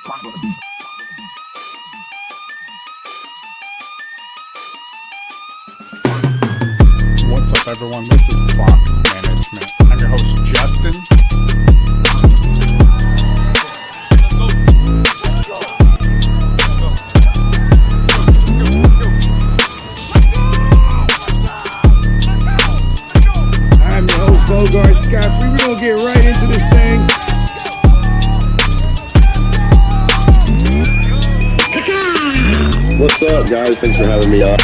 What's up, everyone? This is Clock Management. I'm your host, Justin. I'm your host, Bogart Scott. We're going to get right into this thing. What's up, guys? Thanks for having me on.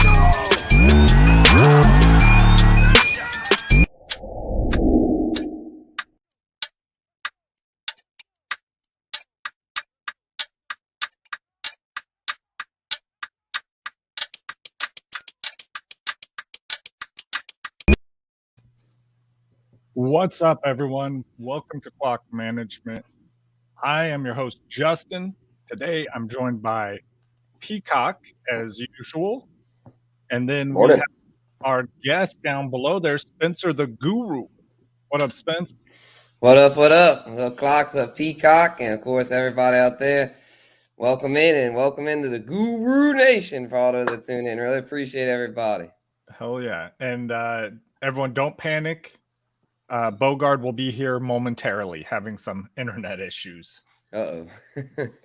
What's up, everyone? Welcome to Clock Management. I am your host, Justin. Today, I'm joined by Peacock, as usual. And then we have our guest down below there, Spencer the Guru. What up, Spence? What up, what up? What's up, Clocks, up, Peacock, and of course, everybody out there. Welcome in and welcome into the Guru Nation for all those that tune in. Really appreciate everybody. Hell yeah. And everyone, don't panic. Bogard will be here momentarily, having some internet issues. Uh-oh.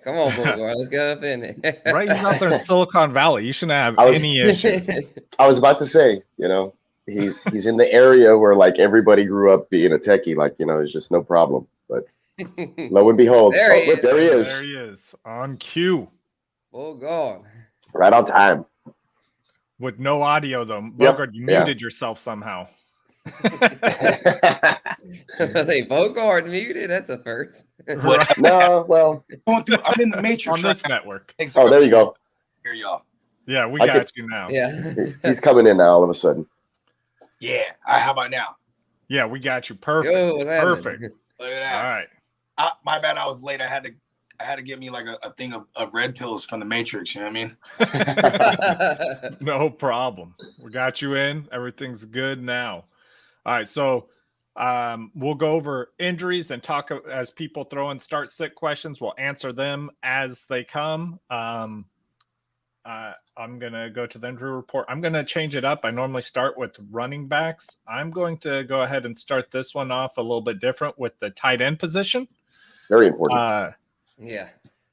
Come on, Bogart. Let's get up in it. Right? He's out there in Silicon Valley. You shouldn't have any issues. I was about to say, he's in the area where like everybody grew up being a techie, like, there's just no problem. But lo and behold, there he is. There he is on cue. Oh God. Right on time. With no audio though. Bogart, you muted yourself somehow. I say Bogart muted. That's a first. Right. No, well, I'm in the Matrix on this network. Oh, there you go. Here, y'all. Yeah, we got you now. Yeah, he's coming in now all of a sudden. Yeah. How about now? Yeah, we got you. Perfect. Perfect. Look at that. All right. My bad. I was late. I had to get me like a thing of red pills from the Matrix. You know what I mean? No problem. We got you in. Everything's good now. All right, so we'll go over injuries and talk as people throw in start sit questions. We'll answer them as they come. I'm going to go to the injury report. I'm going to change it up. I normally start with running backs. I'm going to go ahead and start this one off a little bit different with the tight end position. Very important. yeah.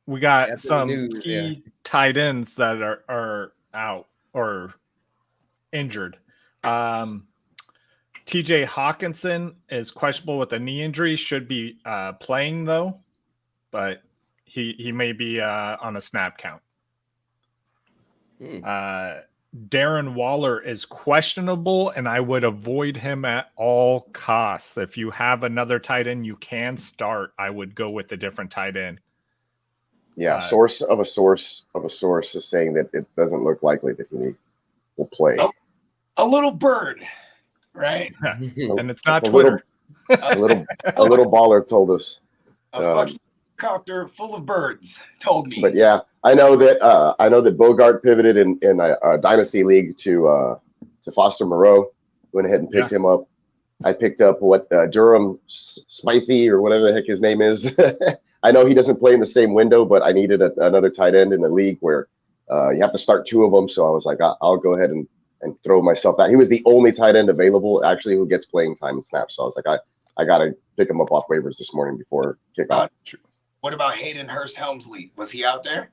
We got some key tight ends that are out or injured. TJ Hawkinson is questionable with a knee injury, should be playing though, but he may be on a snap count. Darren Waller is questionable, and I would avoid him at all costs. If you have another tight end you can start, I would go with a different tight end. Yeah, source of a source is saying that it doesn't look likely that he will play. A little bird. Right, and it's not Twitter. A little baller told us. A fucking copter full of birds told me. But yeah, I know that Bogart pivoted in a dynasty league to Foster Moreau. Went ahead and picked him up. I picked up Durham Smythe or whatever the heck his name is. I know he doesn't play in the same window, but I needed another tight end in the league where you have to start two of them. So I was like, I'll go ahead and throw myself out. He was the only tight end available actually who gets playing time and snaps. So I was like, I got to pick him up off waivers this morning before kickoff. What about Hayden Hurst Helmsley? Was he out there?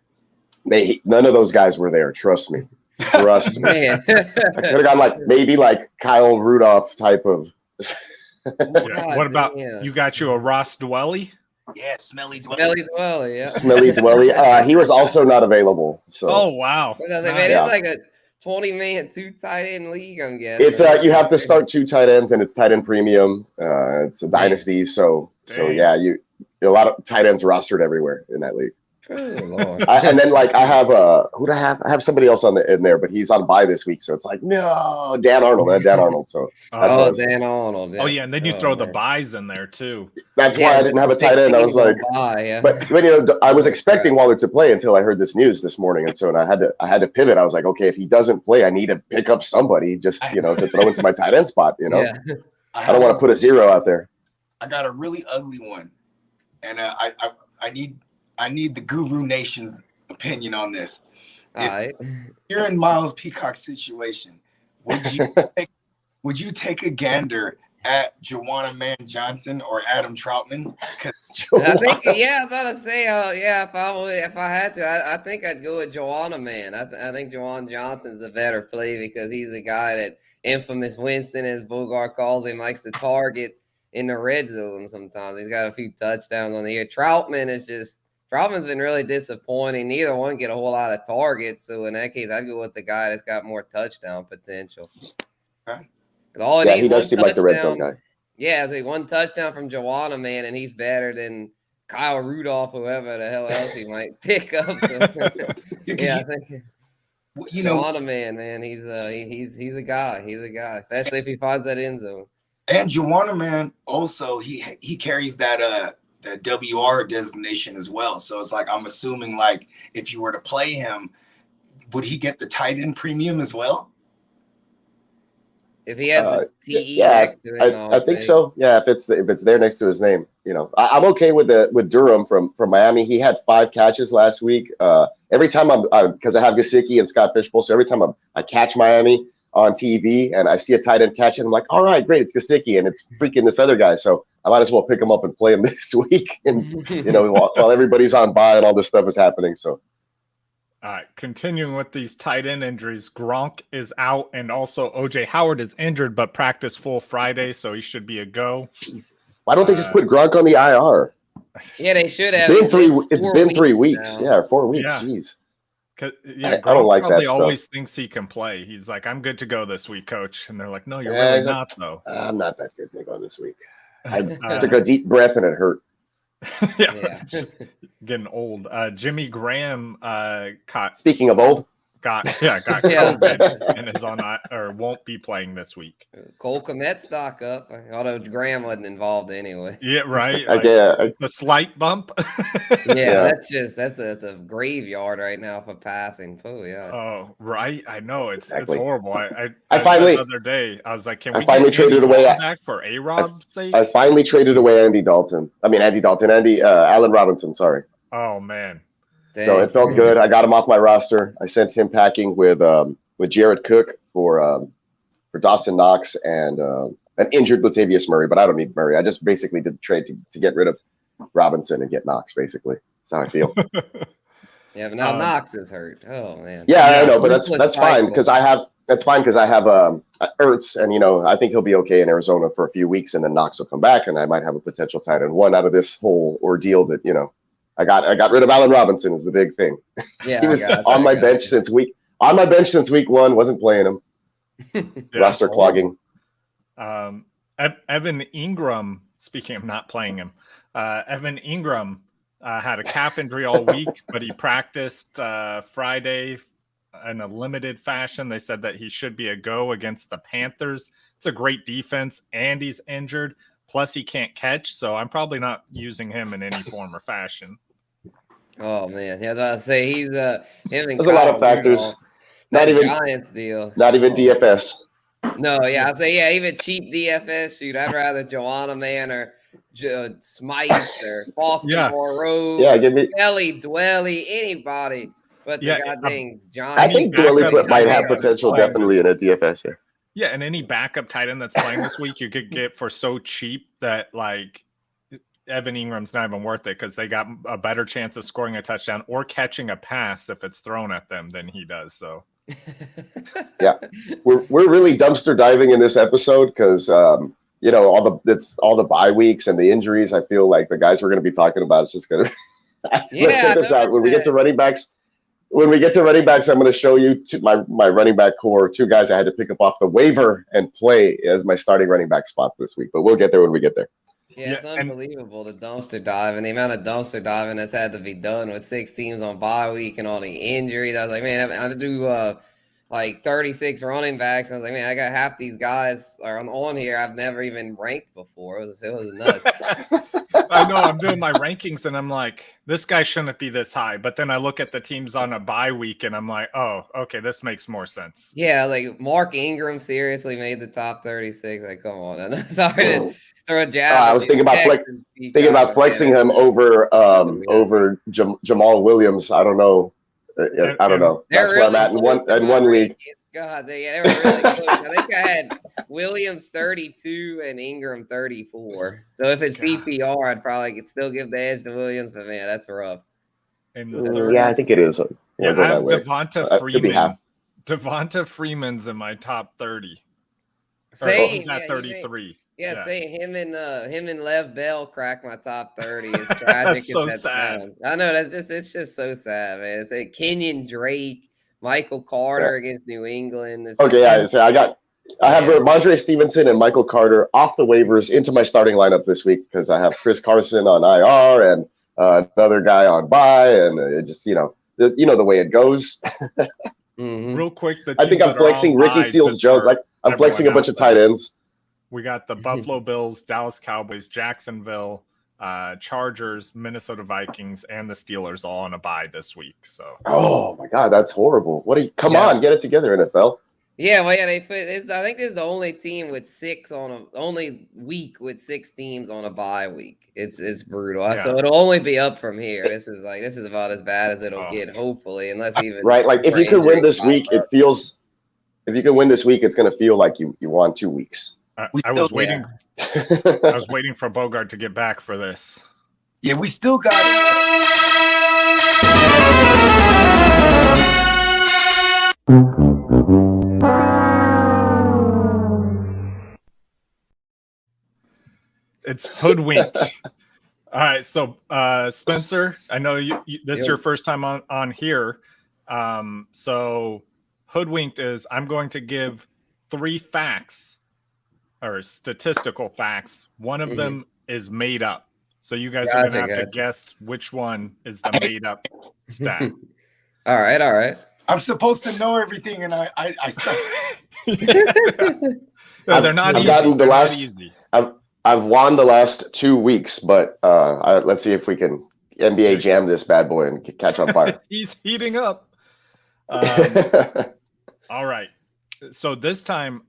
None of those guys were there. Trust me. Trust me. I could have got maybe Kyle Rudolph type of. What about you? Got you a Ross Dwelly? Yeah, Smelly Dwelly. Smelly Dwelly, yeah. Smelly Dwelly. He was also not available. So. Oh wow! It's like a 20-man, 2 tight end league, I'm guessing. It's you have to start 2 tight ends, and it's tight end premium. It's a dynasty, so yeah, a lot of tight ends rostered everywhere in that league. Oh, Lord. And then I have who'd I have? I have somebody else in there, but he's on bye this week, so it's no Dan Arnold. Dan Arnold. So Dan Arnold. Yeah. Oh yeah, and then you throw the buys in there too. That's why I didn't have a tight end. I was like, but I was expecting Waller to play until I heard this news this morning, and so I had to pivot. I was like, okay, if he doesn't play, I need to pick up somebody just to throw into my tight end spot. Yeah. I don't want to put a 0 out there. I got a really ugly one, and I I need the Guru Nation's opinion on this. All right. You're in Miles Peacock's situation. Would you take a gander at Juwanna Man Johnson or Adam Troutman? I think, I was about to say, if I had to, I think I'd go with Juwanna Man. I think Juwan Johnson's a better play because he's a guy that infamous Winston, as Bogart calls him, likes to target in the red zone sometimes. He's got a few touchdowns on the year. Troutman's been really disappointing. Neither one get a whole lot of targets. So in that case, I'd go with the guy that's got more touchdown potential. Okay. He does seem like the red zone guy. Yeah, it's like one touchdown from Juwanna Man, and he's better than Kyle Rudolph, whoever the hell else he might pick up. So, I think Juwanna Man, he's a guy. He's a guy, especially if he finds that end zone. And Juwanna Man also he carries that WR designation as well. So it's like I'm assuming like if you were to play him, would he get the tight end premium as well? If he has the TE next to him, I think so. Yeah, if it's there next to his name, I'm okay with Durham from Miami. He had 5 catches last week. Every time because I have Gesicki and Scott Fishbowl, so every time I catch Miami on TV and I see a tight end catch it, I'm like, all right, great, it's Gesicki and it's freaking this other guy. So I might as well pick him up and play him this week. And while everybody's on bye and all this stuff is happening. So. All right, continuing with these tight end injuries, Gronk is out, and also OJ Howard is injured, but practiced full Friday, so he should be a go. Jesus, why don't they just put Gronk on the IR? Yeah, they should have. It's been 3 weeks. Yeah, 4 weeks. Yeah. Jeez. I don't like that. He always thinks he can play. He's like, "I'm good to go this week, coach," and they're like, "No, you're really not, though." I'm not that good to go this week. I took a deep breath and it hurt. Yeah. Getting old. Jimmy Graham Speaking of old, got COVID and is on or won't be playing this week. Cole Kmet stock up, although Graham wasn't involved anyway. Yeah, right. It's a slight bump. That's a graveyard right now for passing. Oh yeah. Oh right, I know it's horrible. I finally the other day I was like, can we finally traded away back for A-Rob's sake? I finally traded away Alan Robinson. Sorry. Oh man. Dang. So it felt good. I got him off my roster. I sent him packing with Jared Cook for Dawson Knox and an injured Latavius Murray, but I don't need Murray. I just basically did the trade to get rid of Robinson and get Knox. Basically, that's how I feel. Yeah, but now Knox is hurt. Oh man. Yeah, I know, but that's fine because I have Ertz, and I think he'll be okay in Arizona for a few weeks, and then Knox will come back, and I might have a potential tight end one out of this whole ordeal that I got rid of Allen Robinson is the big thing. Yeah, he was on my bench since week 1, wasn't playing him. Roster clogging. Evan Ingram, speaking of not playing him, Evan Ingram had a calf injury all week, but he practiced Friday in a limited fashion. They said that he should be a go against the Panthers. It's a great defense, and he's injured. Plus, he can't catch, so I'm probably not using him in any form or fashion. Oh man, yeah, I was about to say he's him and There's a lot of factors. Not even Giants deal. Not even DFS. No, yeah, I'd say even cheap DFS. Shoot, I'd rather Juwanna Man or Smythe or Boston Moreau. Yeah, give me Dwelly, anybody. But the goddamn John. I think Dwelly might have potential definitely in a DFS here. Yeah, and any backup tight end that's playing this week, you could get for so cheap that like Evan Ingram's not even worth it because they got a better chance of scoring a touchdown or catching a pass if it's thrown at them than he does. So, yeah, we're really dumpster diving in this episode because all the bye weeks and the injuries. I feel like the guys we're going to be talking about is just going to let's check this out. When we get to running backs, I'm going to show you my running back core. 2 guys I had to pick up off the waiver and play as my starting running back spot this week. But we'll get there when we get there. Yeah, it's unbelievable the dumpster dive and the amount of dumpster diving that's had to be done with 6 teams on bye week and all the injuries. I was like, man, I had to do like 36 running backs. I was like, man, I got half these guys are on here I've never even ranked before. It was nuts. I know I'm doing my rankings and I'm like, this guy shouldn't be this high. But then I look at the teams on a bye week and I'm like, oh, okay, this makes more sense. Yeah, like Mark Ingram seriously made the top 36. Like, come on. I'm sorry to throw a jab. I was thinking about flexing him over Jamal Williams. I don't know. I don't know. That's where I'm at in one league. God, they were really close. I think I had Williams 32 and Ingram 34. So if it's PPR, I'd probably still give the edge to Williams, but man, that's rough. Yeah, I think it is. Yeah, I have Devonta Freeman. Devonta Freeman's in my top 30. He's at 33. Yeah, say him and Lev Bell crack my top 30. It's tragic. So sad. Sounds. I know it's just so sad, man. It's like Kenyon Drake, Michael Carter against New England. I have Ramondre Stevenson and Michael Carter off the waivers into my starting lineup this week because I have Chris Carson on IR and another guy on bye, and it just the way it goes. Real quick, I think I'm flexing Ricky Seals-Jones. I'm flexing a bunch of tight ends. We got the Buffalo Bills, Dallas Cowboys, Jacksonville, Chargers, Minnesota Vikings, and the Steelers all on a bye this week. So, oh my God, that's horrible. Come on, get it together, NFL. Yeah, well, yeah, I think this is the only team with only week with 6 teams on a bye week. It's brutal. Yeah. So it'll only be up from here. This is about as bad as it'll get, hopefully, unless even right. Like if you could win this week, if you can win this week, it's going to feel like you won 2 weeks. I was waiting. I was waiting for Bogart to get back for this. Yeah, we still got it. It's hoodwinked. All right, so Spencer, I know this is your first time on here. So hoodwinked is I'm going to give 3 facts or statistical facts. One of them is made up. So you guys are going to have to guess which one is the made up stat. All right. I'm supposed to know everything, and I suck. No, they're not easy. I've won the last 2 weeks, but let's see if we can NBA jam this bad boy and catch on fire. He's heating up. All right. So this time,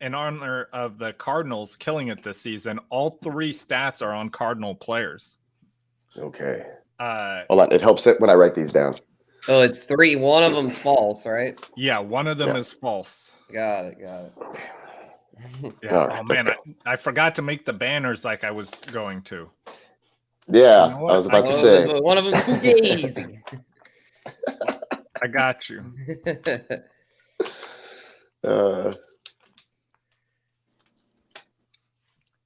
in honor of the Cardinals killing it this season, all 3 stats are on Cardinal players. Okay. Hold on. It helps it when I write these down. Oh, it's 3. One of them's false, right? Yeah, one of them is false. Got it. Yeah. Right, oh man, I forgot to make the banners like I was going to. Yeah, I was about to say. One of them's fugazi. I got you. All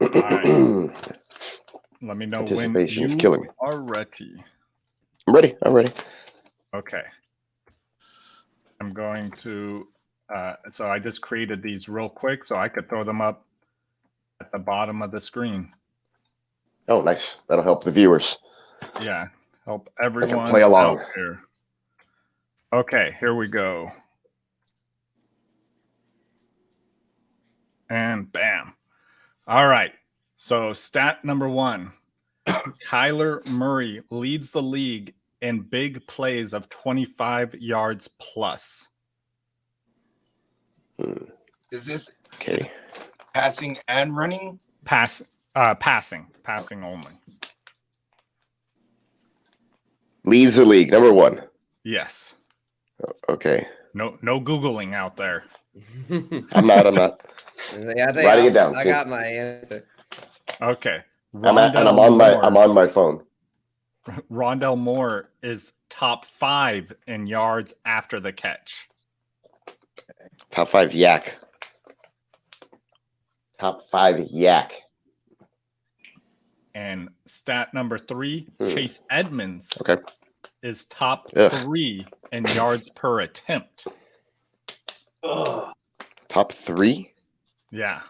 right. Let me know when you is killing me. Are ready. I'm ready. Okay. I'm going to so I just created these real quick so I could throw them up at the bottom of the screen. Oh, nice. That'll help the viewers. Yeah. Help everyone play along here. Okay, here we go. And bam. All right. So stat number 1. Kyler Murray leads the league in big plays of 25 yards plus. Is this okay? Passing and running? Passing only. Leads the league, number 1. Yes. Okay. No Googling out there. I'm not. Writing it down. I got my answer. Okay. I'm on my phone. Rondell Moore is top 5 in yards after the catch. Top 5 yak. And stat number 3, Chase Edmonds is top 3 in yards per attempt. Top 3? Yeah.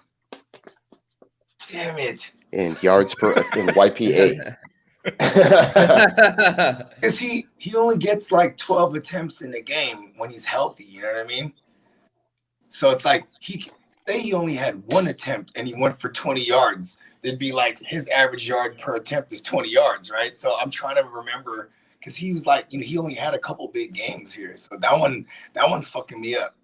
Damn it. In yards per in YPA. Because he only gets like 12 attempts in a game when he's healthy, you know what I mean? So it's like he only had 1 attempt and he went for 20 yards. It'd be like his average yard per attempt is 20 yards, right? So I'm trying to remember because he was like, he only had a couple big games here. So that one's fucking me up.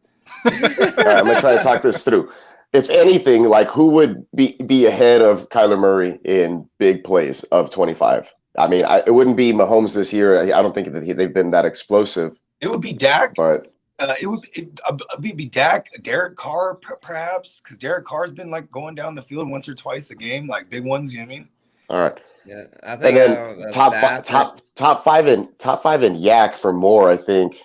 All right, I'm gonna try to talk this through. if anything, like who would be ahead of Kyler Murray in big plays of 25? I mean, it wouldn't be Mahomes this year. I don't think that they've been that explosive. It would be Dak, but it would be Dak, Derek Carr, perhaps, because Derek Carr's been like going down the field once or twice a game, like big ones. You know what I mean? All right. Yeah, I think. And then top five in yak for Moore. I think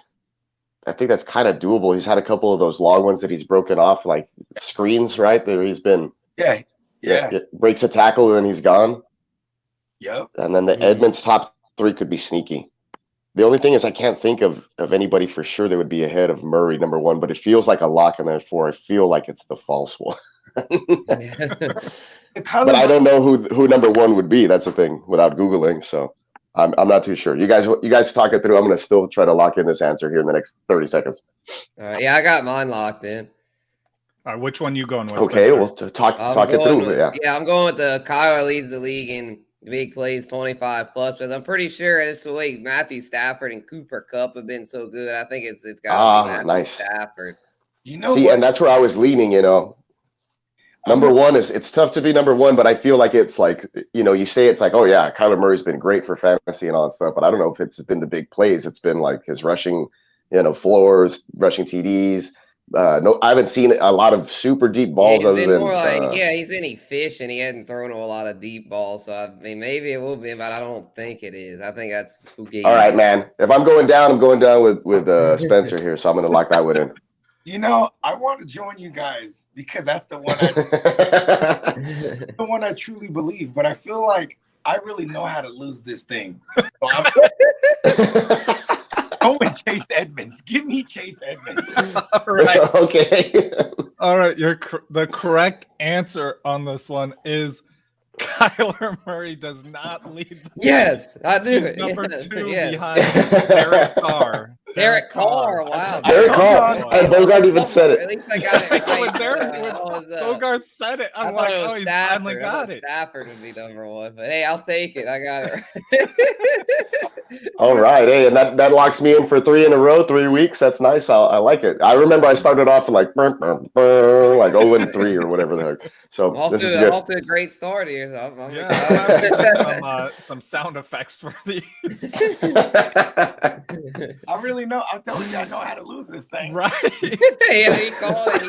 that's kind of doable. He's had a couple of those long ones that he's broken off, like screens, right? There he's been breaks a tackle and then he's gone. Yep. And then the Edmonds top 3 could be sneaky. The only thing is I can't think of anybody for sure that would be ahead of Murray, number 1, but it feels like a lock in there 4. I feel like it's the false one. But I don't know who number 1 would be. That's the thing without Googling. So I'm not too sure. You guys talk it through. I'm going to still try to lock in this answer here in the next 30 seconds. Yeah, I got mine locked in. All right, which one you going with? Okay, Spencer? well, talk it through. Yeah, I'm going with the Kyler leads the league in big plays 25 plus, because I'm pretty sure it's the way Matthew Stafford and Cooper Kupp have been so good. I think it's got to be Matthew Stafford. You know, and that's where I was leaning. Number 1 it's tough to be number 1, but I feel like it's like, you say it's like, oh yeah, Kyler Murray's been great for fantasy and all that stuff, but I don't know if it's been the big plays. It's been like his rushing, floors, rushing TDs. No, I haven't seen a lot of super deep balls other than more like, he's been efficient. He hadn't thrown a lot of deep balls, so I mean maybe it will be, but I don't think it is. I think that's all right, man. If I'm going down, I'm going down with Spencer here, so I'm going to lock that one in. I want to join you guys because that's the one I truly believe. But I feel like I really know how to lose this thing. So I'm going Chase Edmonds. Give me Chase Edmonds. All right. Okay. All right. The correct answer on this one is Kyler Murray does not lead. Yes, I knew it. Number 2 behind Derek Carr. Derek Carr, wow. Derek Carr. And Bogart even said it. At least I got it right. Bogart said it. I'm like, oh, he's finally got it. Stafford would be number 1, but hey, I'll take it. I got it right. All right. Hey, and that locks me in for 3 in a row, 3 weeks. That's nice. I like it. I remember I started off like 0-3 or whatever the heck. So this is good. Off to a great start here. So I'm some sound effects for these. I really know. I'm telling you, I know how to lose this thing. Right. Yeah, he called it.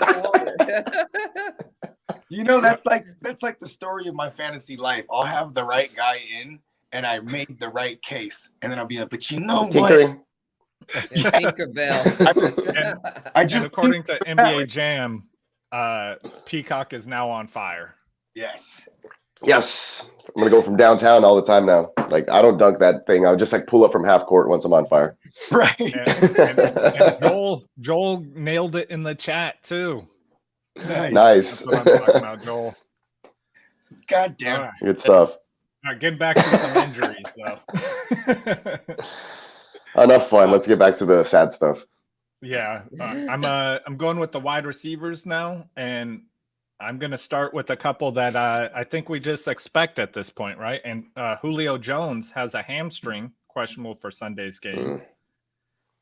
That's like the story of my fantasy life. I'll have the right guy in, and I made the right case, and then I'll be like, but you know Tinkering. what? Tinkerbell. I just according to NBA Jam, Peacock is now on fire. Yes. I'm gonna go from downtown all the time now. Like I don't dunk that thing. I'll just like pull up from half court once I'm on fire. Right. And Joel nailed it in the chat too. Nice. That's what I'm talking about, Joel. God damn. Right. Good stuff. All right, getting back to some injuries though. Enough fun. Let's get back to the sad stuff. Yeah, I'm going with the wide receivers now, and I'm going to start with a couple that I think we just expect at this point, right? And Julio Jones has a hamstring, questionable for Sunday's game.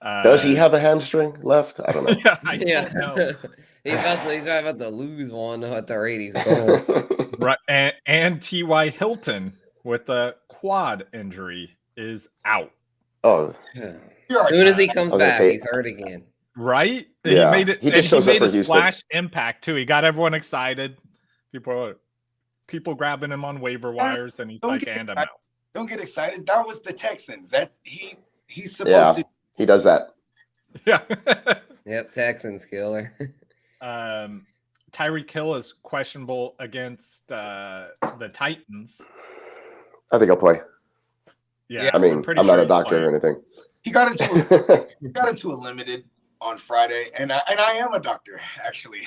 Does he have a hamstring left? I don't know. I don't know. He's about to lose one at the rate he's going. Right, and T.Y. Hilton with a quad injury is out. Oh, as soon as he comes back, he's hurt again. Right? Yeah. He made it. He just shows up for his Houston. splash impact too. He got everyone excited. People grabbing him on waiver wires, and he's like, "And I'm out." Don't get excited. That was the Texans. He's supposed to. He does that. Yeah. Yep, Texans killer. Tyree Kill is questionable against the Titans. I think I'll play. Yeah, I mean, I'm not a doctor or anything. He got into a limited on Friday, and I am a doctor actually.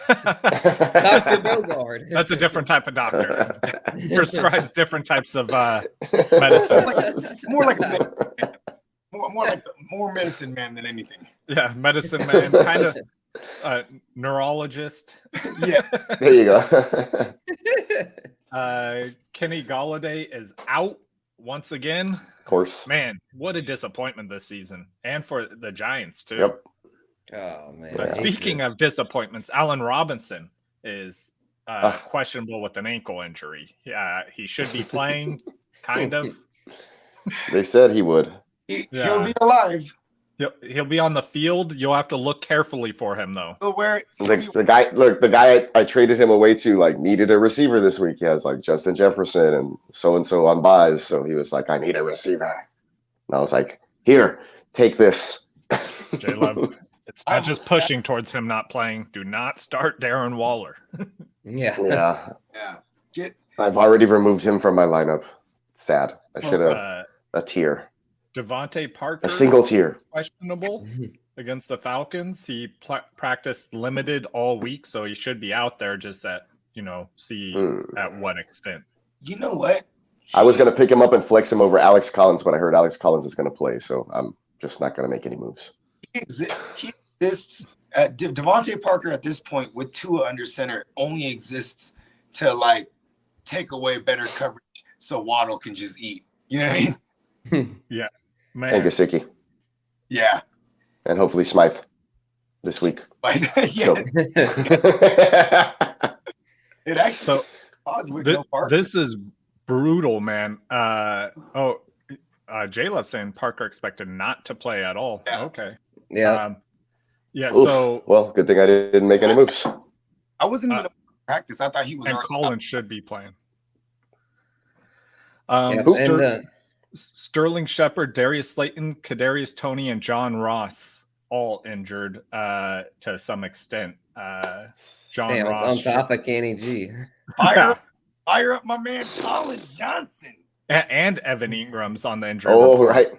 Dr. Bogart. That's a different type of doctor. He prescribes different types of medicine. More medicine man than anything. Yeah, medicine man, kind of neurologist. Yeah, there you go. Kenny Gallaudet is out once again. Of course. Man, what a disappointment this season, and for the Giants too. Yep. Oh man. Yeah. Speaking of disappointments, Allen Robinson is questionable with an ankle injury. He should be playing, kind of. They said he would. He'll be alive. He'll be on the field. You'll have to look carefully for him, though. The guy I traded him away to like needed a receiver this week. He has like Justin Jefferson and so on buys. So he was like, I need a receiver. And I was like, here, take this. J-Love, it's not just pushing towards him not playing. Do not start Darren Waller. Yeah. I've already removed him from my lineup. Sad. I should have a tier. Devonta Parker, a single tier, questionable against the Falcons. He practiced limited all week, so he should be out there. Just at see at what extent. You know what? I was going to pick him up and flex him over Alex Collins, but I heard Alex Collins is going to play, so I'm just not going to make any moves. Devonta Parker at this point with Tua under center only exists to like take away better coverage so Waddle can just eat. You know what I mean? Yeah. Man. And Gesicki. Yeah. And hopefully Smythe this week. It actually this is brutal, man. J-Love saying Parker expected not to play at all. Yeah. Okay. Yeah. Yeah. Oof. So well, good thing I didn't make any moves. I wasn't even practice. I thought he was. And Coleman should be playing. Sterling Shepard, Darius Slayton, Kadarius Toney, and John Ross all injured to some extent. John Ross on top of Kenny G. Fire up my man Colin Johnson. And Evan Ingram's on the injury report. Report. Right.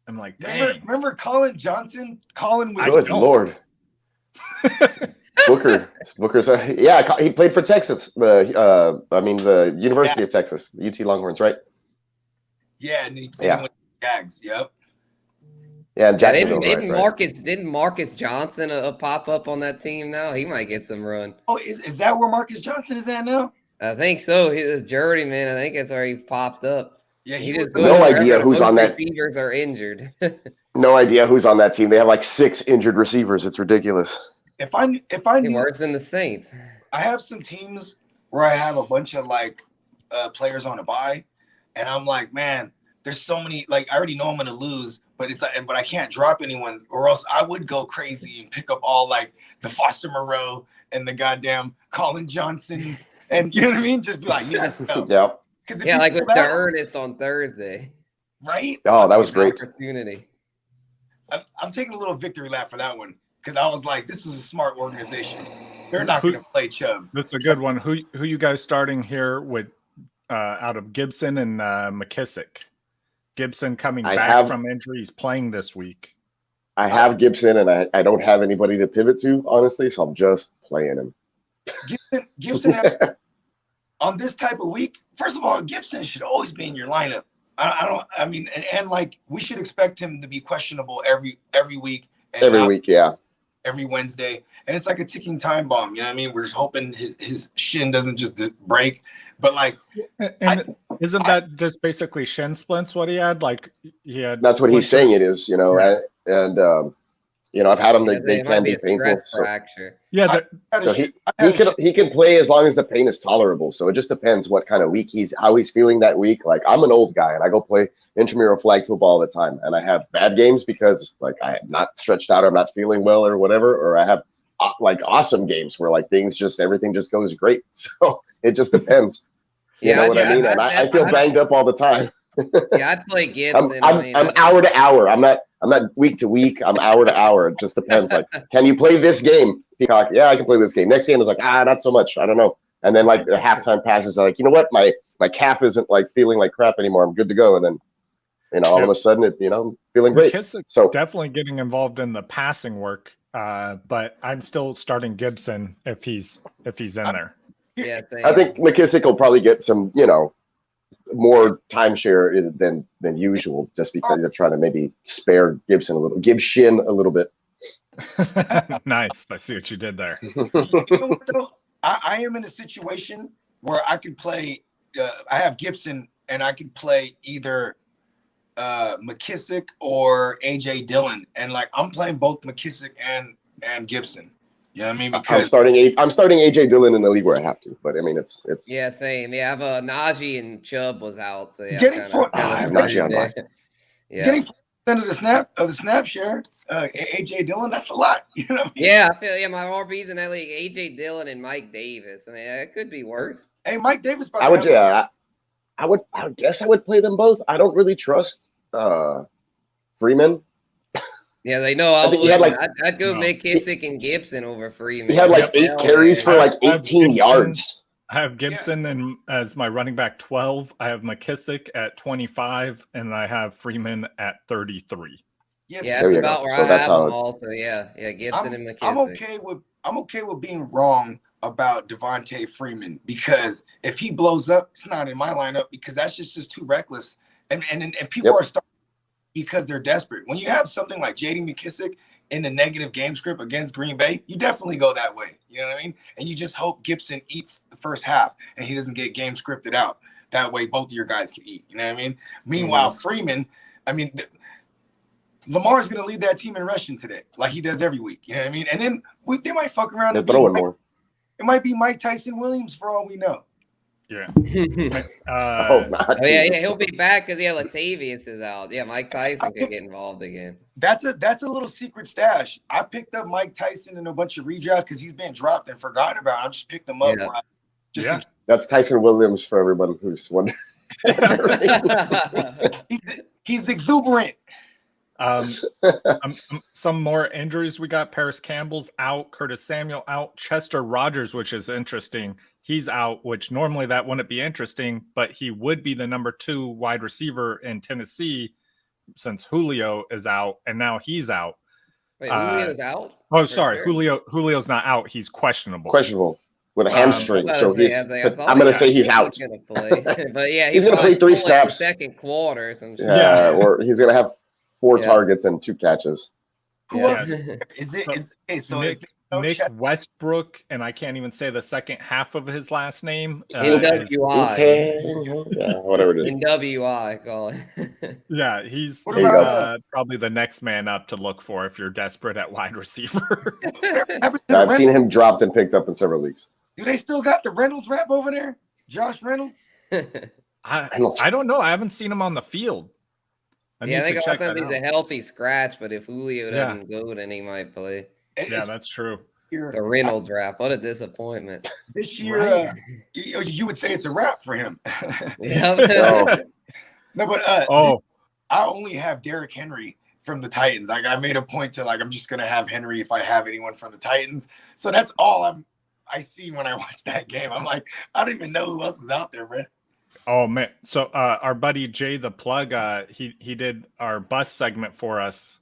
I'm like, dang. Remember Colin Johnson? Colin was good Lord. Booker's he played for Texas. The University of Texas, the UT Longhorns, right? Yeah, and he went to Jags. Yep. Yeah, and didn't Marcus Johnson pop up on that team now? He might get some run. Oh, is that where Marcus Johnson is at now? I think so. He's a journeyman. I think that's where he popped up. Yeah, he just no idea who's on that. Receivers are injured. No idea who's on that team. They have like 6 injured receivers. It's ridiculous. If I knew, worse than the Saints. I have some teams where I have a bunch of like players on a bye, and I'm like, man, there's so many. Like, I already know I'm gonna lose, but it's like, but I can't drop anyone, or else I would go crazy and pick up all like the Foster Moreau and the goddamn Colin Johnsons, and you know what I mean? Just be like, let's go. Yeah. Like with the Ernest on Thursday. Right? Oh, that was great. Opportunity. I'm taking a little victory lap for that one because I was like, this is a smart organization. They're not going to play Chubb. That's a good one. Who you guys starting here with out of Gibson and McKissick? Gibson coming back from injury. He's playing this week. I have Gibson, and I don't have anybody to pivot to, honestly, so I'm just playing him. Gibson has, on this type of week, first of all, Gibson should always be in your lineup. And like we should expect him to be questionable every week. Every week, yeah. Every Wednesday. And it's like a ticking time bomb. You know what I mean? We're just hoping his shin doesn't just break. But like, isn't that just basically shin splints? What he had, like he had. That's what he's saying. It is, I've had them. They can be painful. Fracture. Yeah, he can play as long as the pain is tolerable. So it just depends what kind of week how he's feeling that week. Like I'm an old guy and I go play intramural flag football all the time, and I have bad games because like I am not stretched out, or I'm not feeling well, or whatever, or I have like awesome games where like everything just goes great. So it just depends. You know what I mean? And I feel banged up all the time. Yeah, I'd play Gibson. I'm hour to hour. I'm not week to week. I'm hour to hour. It just depends. Like, can you play this game? Peacock, yeah, I can play this game. Next game is like, not so much. I don't know. And then like the halftime passes, like, you know what? My calf isn't like feeling like crap anymore. I'm good to go. And then, all of a sudden, I'm feeling great. So definitely getting involved in the passing work. But I'm still starting Gibson if he's in there. Yeah, I think McKissick will probably get some, more timeshare than usual, just because they're trying to maybe spare Gibson a little bit. Nice. I see what you did there. You know what, though? I am in a situation where I could play. I have Gibson, and I could play either McKissick or AJ Dillon, and like I'm playing both McKissick and Gibson. You know what I mean? I'm Because starting AJ Dillon in the league where I have to, but I mean it's Yeah, same. Yeah, I have Najee and Chubb was out, so yeah, getting I have Najee on mine. He's getting 4% of the snap share. AJ Dillon, that's a lot. You know what I mean? Yeah, I feel my RBs in that league, AJ Dillon and Mike Davis. I mean, it could be worse. Hey, Mike Davis. I would guess I would play them both. I don't really trust Freeman. Yeah, they know. I think he had I'd go McKissick and Gibson over Freeman. He had like 8 carries for like 18 yards. I have Gibson as my running back 12. I have McKissick at 25, and I have Freeman at 33. Yes, that's about where I have them also. Yeah, Gibson and McKissick. I'm okay with being wrong about Devonta Freeman, because if he blows up, it's not in my lineup because that's just too reckless. And people are starting because they're desperate. When you have something like J.D. McKissick in the negative game script against Green Bay, you definitely go that way. You know what I mean? And you just hope Gibson eats the first half and he doesn't get game scripted out. That way, both of your guys can eat. You know what I mean? Meanwhile, Freeman, I mean, Lamar's going to lead that team in rushing today, like he does every week. You know what I mean? And then they might fuck around. They're throwing more. It might be Mike Tyson Williams for all we know. Yeah. He'll be back because Latavius is out. Yeah, Mike Tyson could get involved again. That's a little secret stash. I picked up Mike Tyson in a bunch of redrafts because he's been dropped and forgotten about. I just picked him up. That's Tyson Williams for everyone who's wondering. He's exuberant. Some more injuries we got. Paris Campbell's out, Curtis Samuel out, Chester Rogers, which is interesting. He's out, which normally that wouldn't be interesting, but he would be the number 2 wide receiver in Tennessee since Julio is out, and now he's out. Wait, Julio's out? Oh, sorry. Sure? Julio's not out. He's questionable. Questionable with a hamstring. So I'm going to say he's out. But yeah, he's going to play 3 snaps. Second quarter or some shit. Yeah, or he's going to have 4 targets and 2 catches. Who else is it? Nick Westbrook, and I can't even say the second half of his last name. NWI. Whatever it is. NWI, call it. Yeah, he's probably the next man up to look for if you're desperate at wide receiver. I've seen him dropped and picked up in several leagues. Do they still got the Reynolds rap over there? Josh Reynolds? I don't know. I haven't seen him on the field. I think he's a healthy scratch, but if Julio doesn't go, then he might play. Yeah, that's true. The Reynolds wrap. What a disappointment. This year, you would say it's a wrap for him. Yeah. No, but I only have Derrick Henry from the Titans. Like, I made a point to, like, I'm just going to have Henry if I have anyone from the Titans. So that's all I see when I watch that game. I'm like, I don't even know who else is out there, man. Oh, man. So our buddy Jay the Plug, he did our bus segment for us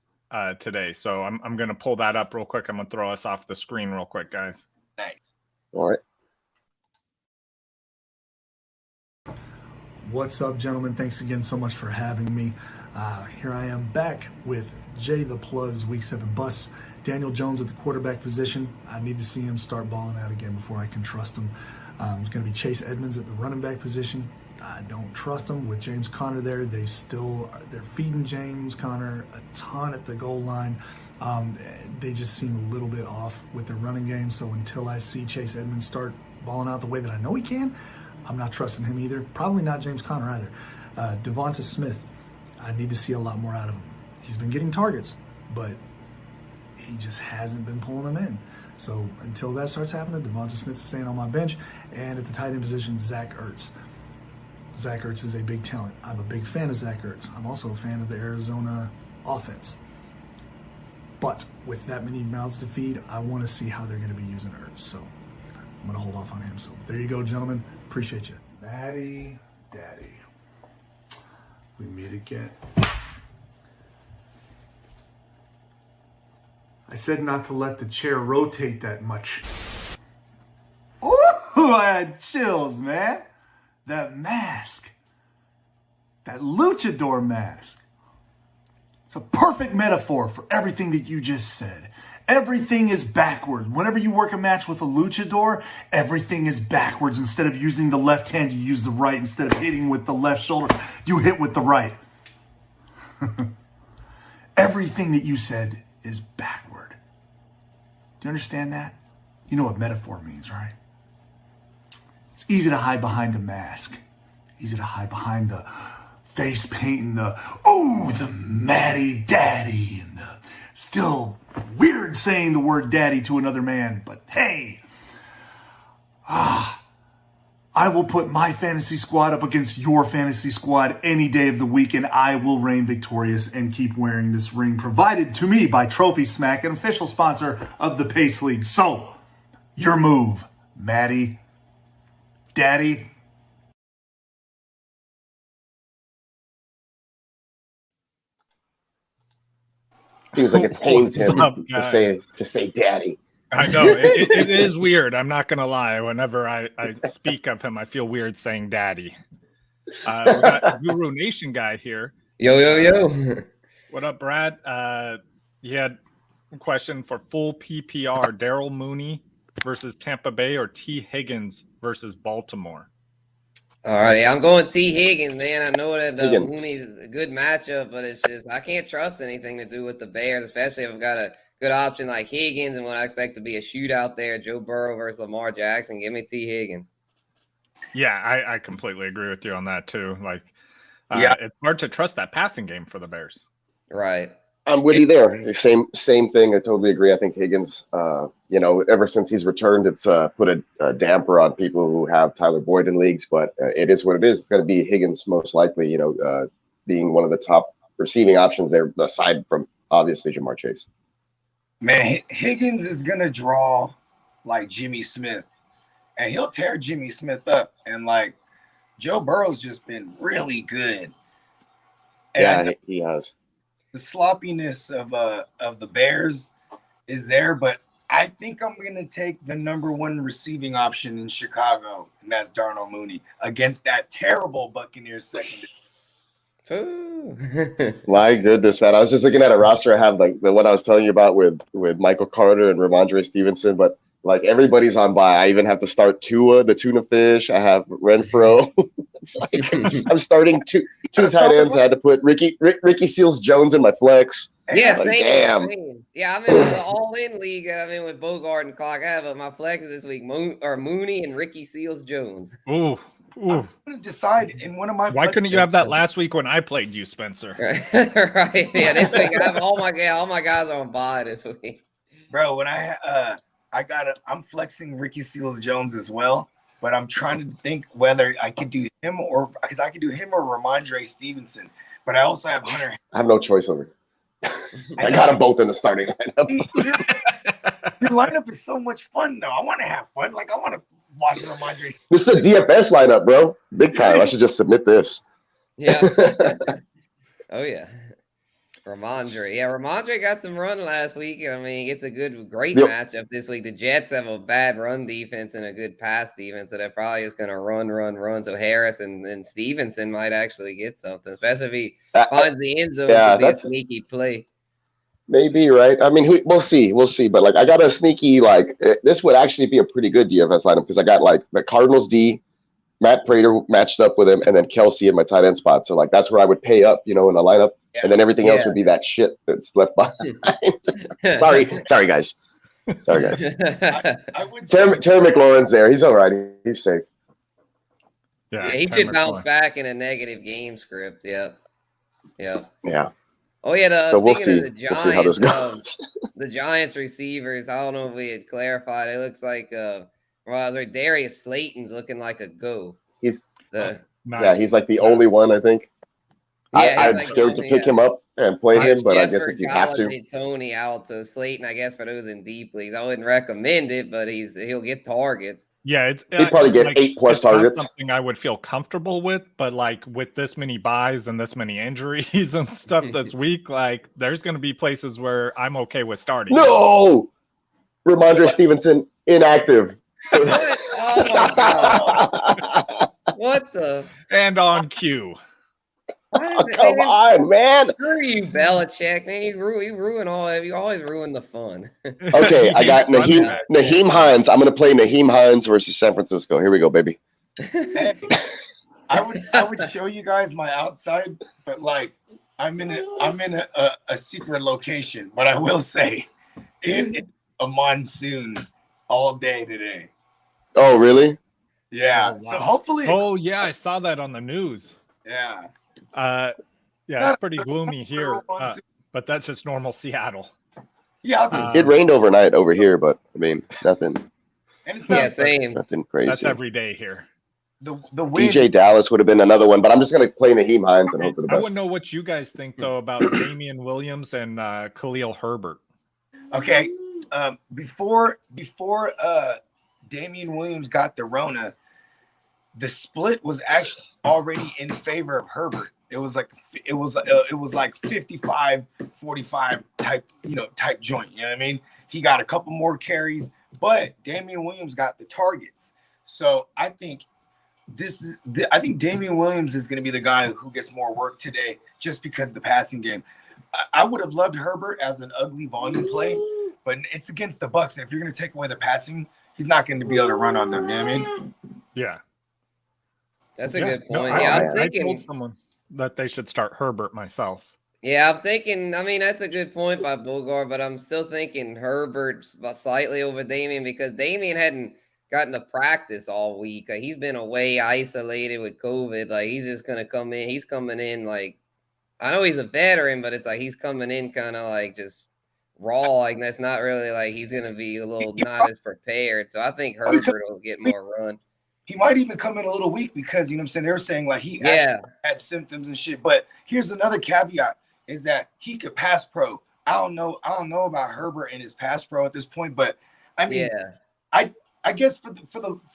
today. So I'm going to pull that up real quick. I'm going to throw us off the screen real quick, guys. Nice. All right. What's up, gentlemen? Thanks again so much for having me. Here I am back with Jay the Plug's Week 7 bus. Daniel Jones at the quarterback position. I need to see him start balling out again before I can trust him. It's going to be Chase Edmonds at the running back position. I don't trust them with James Conner there. They're feeding James Conner a ton at the goal line. They just seem a little bit off with their running game. So until I see Chase Edmonds start balling out the way that I know he can, I'm not trusting him either. Probably not James Conner either. Devonta Smith, I need to see a lot more out of him. He's been getting targets, but he just hasn't been pulling them in. So until that starts happening, Devonta Smith is staying on my bench. And at the tight end position, Zack Ertz. Zack Ertz is a big talent. I'm a big fan of Zack Ertz. I'm also a fan of the Arizona offense. But with that many mouths to feed, I want to see how they're going to be using Ertz. So I'm going to hold off on him. So there you go, gentlemen. Appreciate you. Maddie, Daddy. We meet again. I said not to let the chair rotate that much. Ooh, I had chills, man. That mask. That luchador mask. It's a perfect metaphor for everything that you just said. Everything is backwards. Whenever you work a match with a luchador, everything is backwards. Instead of using the left hand, you use the right. Instead of hitting with the left shoulder, you hit with the right. Everything that you said is backward. Do you understand that? You know what metaphor means, right? It's easy to hide behind a mask. Easy to hide behind the face paint and the Matty Daddy, and the still weird saying the word daddy to another man. But hey, I will put my fantasy squad up against your fantasy squad any day of the week, and I will reign victorious and keep wearing this ring provided to me by Trophy Smack, an official sponsor of the Pace League. So, your move, Matty Daddy. Seems like it pains What's him up, to say daddy. I know it is weird. I'm not gonna lie. Whenever I speak of him, I feel weird saying daddy. We got Guru Nation guy here. Yo. What up, Brad? He had a question for full PPR: Daryl Mooney versus Tampa Bay or T. Higgins versus Baltimore. All right, I'm going T. Higgins, man. I know that Higgins. Mooney's a good matchup, but it's just I can't trust anything to do with the Bears, especially if I've got a good option like Higgins and what I expect to be a shootout there, Joe Burrow versus Lamar Jackson. Give me T. Higgins. Yeah, I completely agree with you on that too. Like, it's hard to trust that passing game for the Bears. Right. I'm with you there. Same thing. I totally agree. I think Higgins, ever since he's returned, it's put a damper on people who have Tyler Boyd in leagues, but it is what it is. It's going to be Higgins most likely, being one of the top receiving options there, aside from obviously Jamar Chase. Man, Higgins is going to draw like Jimmy Smith, and he'll tear Jimmy Smith up. And like Joe Burrow's just been really good. And yeah, he has. The sloppiness of the Bears is there, but I think I'm going to take the number one receiving option in Chicago, and that's Darnell Mooney against that terrible Buccaneers secondary. My goodness, man. I was just looking at a roster. I have like the one I was telling you about with Michael Carter and Ramondre Stevenson, but like everybody's on bye. I even have to start Tua, the tuna fish. I have Renfro. It's like I'm starting two tight ends. I had to put Ricky Seals Jones in my flex. Yeah, like, same. damn. Yeah, I'm in the all-in league. I'm in with Bogart and Clark. I have my flexes this week: Mooney and Ricky Seals Jones. Ooh. I'm going to decide in one of my. Why couldn't you have that last week when I played you, Spencer? Right. Yeah, this week I have all my guys are on bye this week. Bro, when I'm flexing Ricky Seals Jones as well, but I'm trying to think whether I could do him because I could do him or Ramondre Stevenson. But I also have Hunter. I have no choice over it. I got them both in the starting lineup. Your lineup is so much fun, though. I want to have fun. Like, I want to watch Ramondre. This is a DFS lineup, bro. Big time. I should just submit this. Yeah. Oh, yeah. Ramondre. Yeah, Ramondre got some run last week. I mean, it's a great matchup this week. The Jets have a bad run defense and a good pass defense, so they're probably just going to run. So Harris and Stevenson might actually get something, especially if he finds the end zone. Yeah, that's a sneaky play. Maybe, right? I mean, we'll see. But like, I got a sneaky this would actually be a pretty good DFS lineup because I got like the Cardinals D, Matt Prater matched up with him, and then Kelsey in my tight end spot. So like, that's where I would pay up, in a lineup. Yeah. And then everything else would be that shit that's left behind. Sorry, guys. I would Terry McLaurin's there. He's all right. He's safe. Yeah, he should bounce back in a negative game script. Yep. Yeah. Oh yeah. So we'll see. The Giants, we'll see how this goes. The Giants receivers. I don't know if we had clarified. It looks like Darius Slayton's looking like a go. He's he's like the only one, I think. Yeah, I'm like scared to pick him up and play him, but I guess if you have to. Tony out, so Slayton, I guess for those in deep leagues, I wouldn't recommend it, but he'll get targets. Yeah, he'd probably get 8+ targets. Not something I would feel comfortable with, but like with this many buys and this many injuries and stuff this week, like there's going to be places where I'm okay with starting. No, Ramondre Stevenson inactive. What? Oh my God! What the? And on cue. Come on, man. Screw you, Belichick. Man, you ruin you always ruin the fun. Okay, I got Nahim Hines. I'm gonna play Nahim Hines versus San Francisco. Here we go, baby. Hey, I would show you guys my outside, but like I'm in a secret location. But I will say, in a monsoon, all day today. Oh, really? Yeah. Oh, So wow. hopefully. Oh yeah, I saw that on the news. Yeah. Yeah, it's pretty gloomy here, but that's just normal Seattle. Yeah. It rained overnight over here, but I mean, nothing. And it's Yeah, not same. Nothing crazy. That's every day here. the wind. DJ Dallas would have been another one, but I'm just going to play Nahim Hines and hope for the I best. want to know what you guys think though about Damian Williams and Khalil Herbert. Okay. Before Damian Williams got the Rona, the split was actually already in favor of Herbert. It was like 55-45 type joint. You know what I mean? He got a couple more carries, but Damian Williams got the targets. So I think Damian Williams is going to be the guy who gets more work today, just because of the passing game. I would have loved Herbert as an ugly volume play, but it's against the Bucs, and if you're going to take away the passing, he's not going to be able to run on them. You know what I mean? Yeah, That's a good point. I thinking. told someone that they should start Herbert myself. Yeah, I'm thinking. I mean, that's a good point by Bogart, but I'm still thinking Herbert slightly over Damian because Damian hadn't gotten to practice all week. Like, he's been away, isolated with COVID. Like, he's just gonna come in. He's coming in like, I know he's a veteran, but it's like he's coming in kind of like just raw. Like, that's not really like he's gonna be a little not as prepared. So I think Herbert will get more run. He might even come in a little weak because, you know what I'm saying, they were saying like he actually had symptoms and shit. But here's another caveat is that he could pass pro. I don't know about Herbert and his pass pro at this point, but I mean, I guess for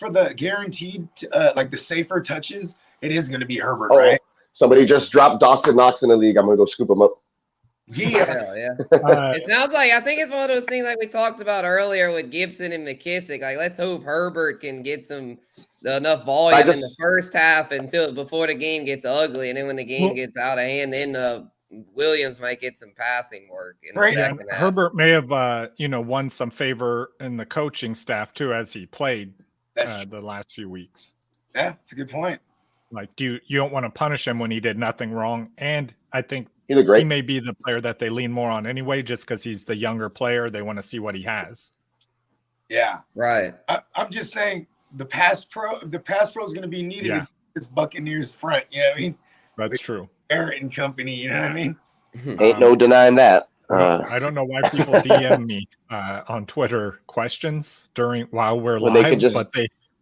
the guaranteed like the safer touches, it is going to be Herbert, right? Somebody just dropped Dawson Knox in the league. I'm going to go scoop him up. Yeah. It sounds like, I think it's one of those things like we talked about earlier with Gibson and McKissick. Like, let's hope Herbert can get enough volume in the first half before the game gets ugly, and then when the game gets out of hand, then Williams might get some passing work in the second half. Herbert may have won some favor in the coaching staff too as he played the last few weeks. Yeah, that's a good point. Like, you don't want to punish him when he did nothing wrong, and I think he looked great. He may be the player that they lean more on anyway, just because he's the younger player. They want to see what he has. Yeah, right. I'm just saying the pass pro is going to be needed in this Buccaneers front. You know what I mean? That's true. Barrett and company. You know what I mean? Ain't no denying that. I don't know why people DM me on Twitter questions while we're live, they can just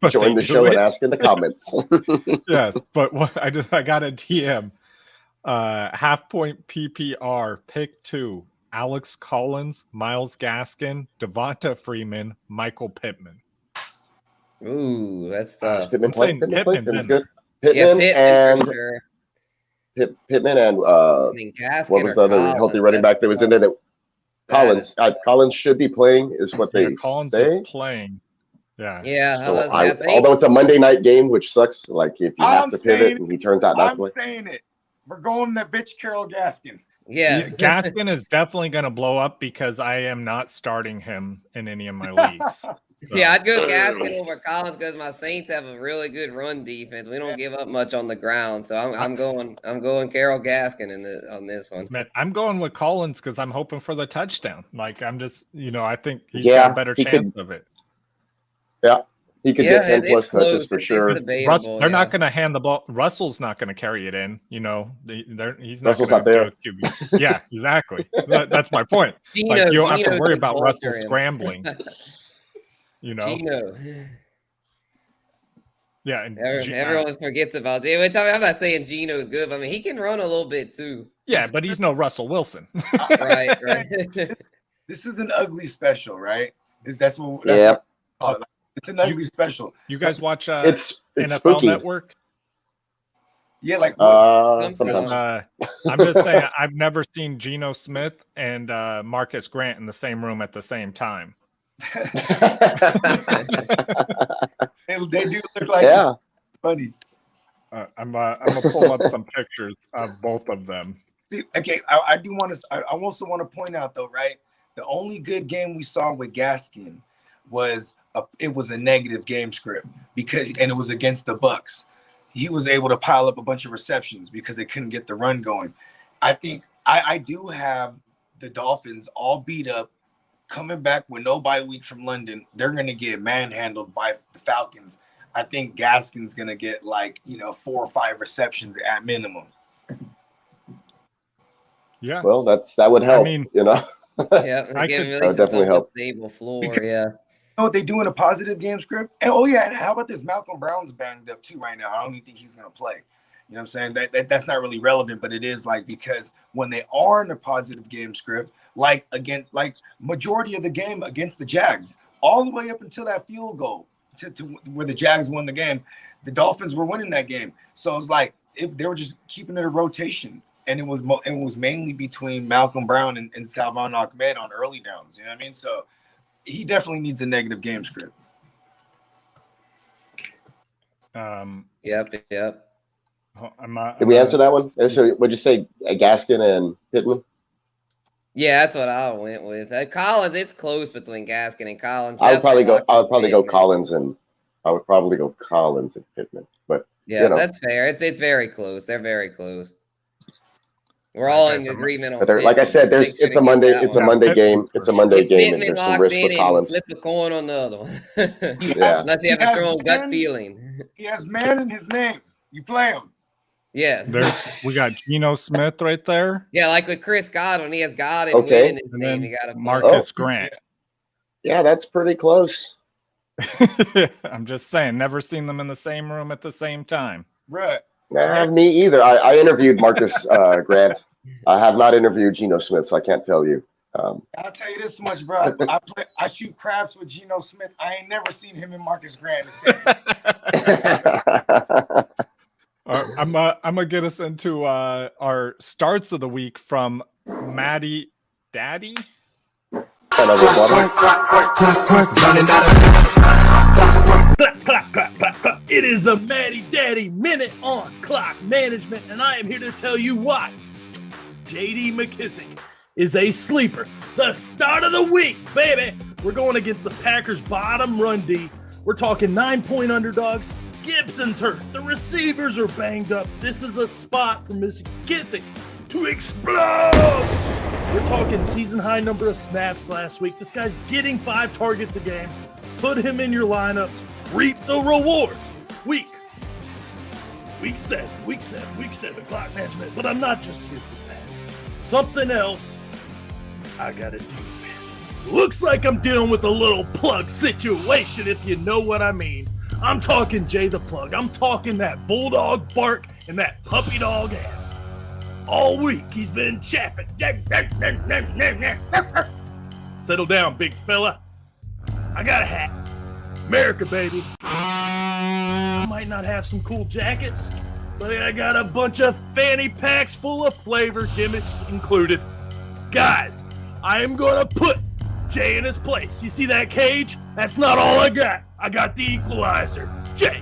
join the show and ask in the comments. Yes, but I got a DM. Half point PPR pick 2: Alex Collins, Myles Gaskin, Devonta Freeman, Michael Pittman. Ooh, that's tough. Pittman's good. Pittman and what was the other healthy running back that was in there? That Collins. Collins should be playing, is what they Collins say. Is playing. Yeah. So although it's a Monday night game, which sucks. Like, if you have to pivot and he turns out not to play. I'm saying it. We're going that bitch Carol Gaskin. Yeah. Gaskin is definitely going to blow up because I am not starting him in any of my leagues. So. Yeah, I'd go Gaskin over Collins because my Saints have a really good run defense. We don't give up much on the ground, so I'm going Carol Gaskin on this one. Man, I'm going with Collins because I'm hoping for the touchdown. Like, I'm just, I think he's got a better chance of it. Yeah, he could get 10 plus touches for sure. They're not going to hand the ball. Russell's not going to carry it in. He's not. Russell's not there. Yeah, exactly. That's my point. You don't have to worry about Russell scrambling. Gino. Yeah, and everyone forgets about Gino. I'm not saying Gino's good, but I mean he can run a little bit too. Yeah, but he's no Russell Wilson. Right. This is an ugly special, right? It's an ugly special. You guys watch it's NFL spooky. Network? Yeah, like sometimes. I'm just saying I've never seen Geno Smith and Marcus Grant in the same room at the same time. They do look like funny. I'm gonna pull up some pictures of both of them. See, okay, I do want to. I also want to point out though, right? The only good game we saw with Gaskin was a negative game script and it was against the Bucs. He was able to pile up a bunch of receptions because they couldn't get the run going. I think I do have the Dolphins all beat up coming back with no bye week from London, they're going to get manhandled by the Falcons. I think Gaskin's going to get 4 or 5 receptions at minimum. Yeah. Well, that would help. I mean, Yeah, that would definitely help. Stable floor. Because, yeah. what they do in a positive game script? And and how about this? Malcolm Brown's banged up too right now. I don't even think he's going to play. You know what I'm saying? That's not really relevant, but it is because when they are in a positive game script, against majority of the game against the Jags, all the way up until that field goal to where the Jags won the game, the Dolphins were winning that game. So it's if they were just keeping it a rotation, and it was mainly between Malcolm Brown and Salvon Ahmed on early downs. You know what I mean? So he definitely needs a negative game script. Yep. Did we answer that one? So would you say Gaskin and Pittman? Yeah, that's what I went with. Collins, it's close between Gaskin and Collins. I would probably go Collins and Pittman. But yeah, that's fair. It's very close. They're very close. We're all in agreement on. But like I said, it's a Monday game. It's a Monday game, and there's some risk for Collins. Flip a coin on the other one. Yeah. Unless you have a strong gut feeling. He has man in his name. You play him. Yeah. We got Geno Smith right there. Yeah, like with Chris Godwin, he has God Okay. in his name. You got Marcus Grant. Yeah, that's pretty close. I'm just saying, never seen them in the same room at the same time. Right. Me either. I interviewed Marcus Grant. I have not interviewed Geno Smith, so I can't tell you. I'll tell you this much, bro. I shoot craps with Geno Smith. I ain't never seen him and Marcus Grant the same. I'm gonna get us into our starts of the week from Maddie Daddy. It is the Maddie Daddy Minute on Clock Management, and I am here to tell you why J.D. McKissic is a sleeper. The start of the week, baby. We're going against the Packers' bottom run D. We're talking 9-point underdogs. Gibson's hurt. The receivers are banged up. This is a spot for Mr. McKissic to explode. We're talking season high number of snaps last week. This guy's getting 5 targets a game. Put him in your lineups. Reap the rewards. Week 7, Clock Management. But I'm not just here for that. Something else I gotta deal with. Looks like I'm dealing with a little plug situation, if you know what I mean. I'm talking Jay the Plug. I'm talking that bulldog bark and that puppy dog ass. All week he's been chapping. Settle down, big fella. I got a hat. America, baby. I might not have some cool jackets, but I got a bunch of fanny packs full of flavor gimmicks included. Guys, I am going to put Jay in his place. You see that cage? That's not all I got. I got the equalizer. Jay,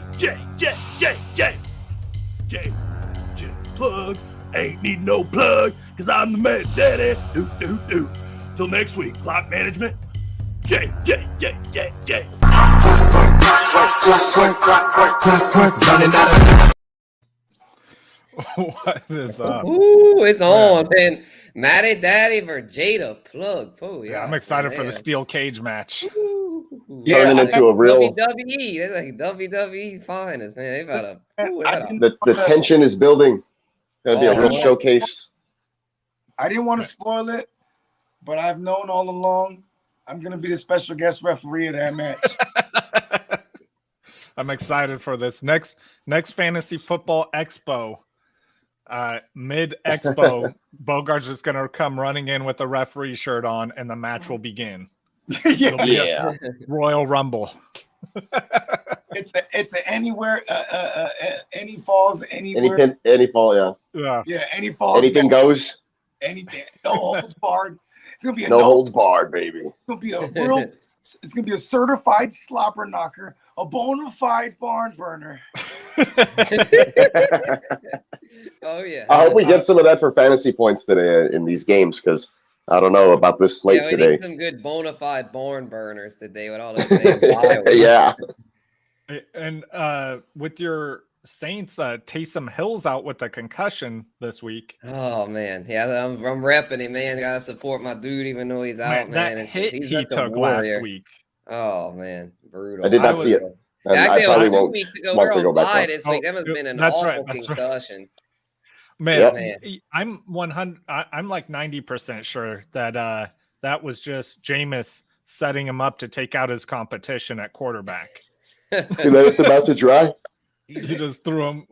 plug. Ain't need no plug, cause I'm the Mad Daddy. Do. Till next week, Clock Management. Jay. What is up? Ooh, it's on, man. Maddie Daddy versus Jada Plug. Oh, Yeah, I'm excited for the steel cage match. Turning into a real WWE. They're like WWE finest, man. They about to. The tension is building. It's gonna be a real showcase. I didn't want to spoil it, but I've known all along I'm gonna be the special guest referee of that match. I'm excited for this next fantasy football expo. Mid expo, Bogart's just gonna come running in with a referee shirt on, and the match will begin. Yeah. Royal Rumble. It's a anywhere, any falls anywhere. Any fall, yeah. Yeah, any falls. Anything goes. Anything. No holds barred. It's gonna be no holds barred, baby. It's gonna be a real. It's gonna be a certified slobber knocker, a bona fide barn burner. Oh yeah. I hope we get some of that for fantasy points today in these games, because I don't know about this slate we today. need some good bona fide barn burners today with all those damn fireworks. Yeah. And with your Saints, Taysom Hills out with a concussion this week. Oh man, yeah, I'm repping him, man. Gotta support my dude, even though he's out, man. That hit he's he such a took warrior. last week. Oh man, brutal. I did not see it. And Actually, I probably it was 2 won't weeks ago. want We're to go on back bye there. this week. That must have been an That's awful right, that's right. concussion. Man, Yeah. I'm 100. I'm like 90% sure that that was just Jameis setting him up to take out his competition at quarterback. He let them out to dry. He just threw him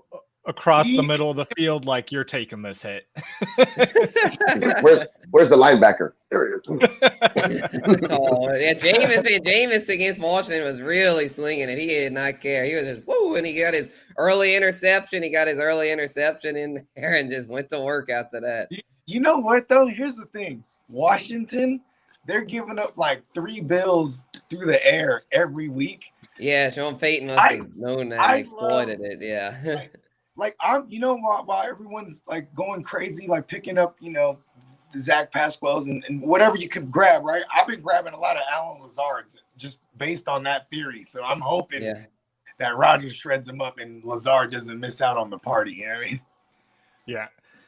across the middle of the field like you're taking this hit. He's like, where's the linebacker? There he is. Oh yeah, Jameis against Washington was really slinging it. He did not care. He was just woo, and he got his early interception. He got his early interception in there and just went to work after that. You know what though? Here's the thing: Washington, they're giving up like 3 bills through the air every week. Yeah, Sean Payton must have known that and exploited it. Yeah. Like I'm, while everyone's like going crazy, like picking up, the Zach Pasquale's and whatever you could grab, right? I've been grabbing a lot of Alan Lazard's just based on that theory. So I'm hoping that Rodgers shreds him up and Lazard doesn't miss out on the party. You know what I mean?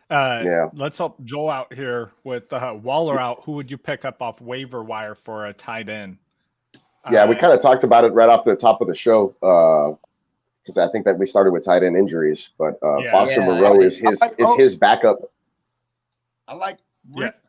Yeah. Let's help Joel out here with Waller out. Who would you pick up off waiver wire for a tight end? Yeah, we kind of talked about it right off the top of the show because I think that we started with tight end injuries, but Foster Moreau is his backup. I like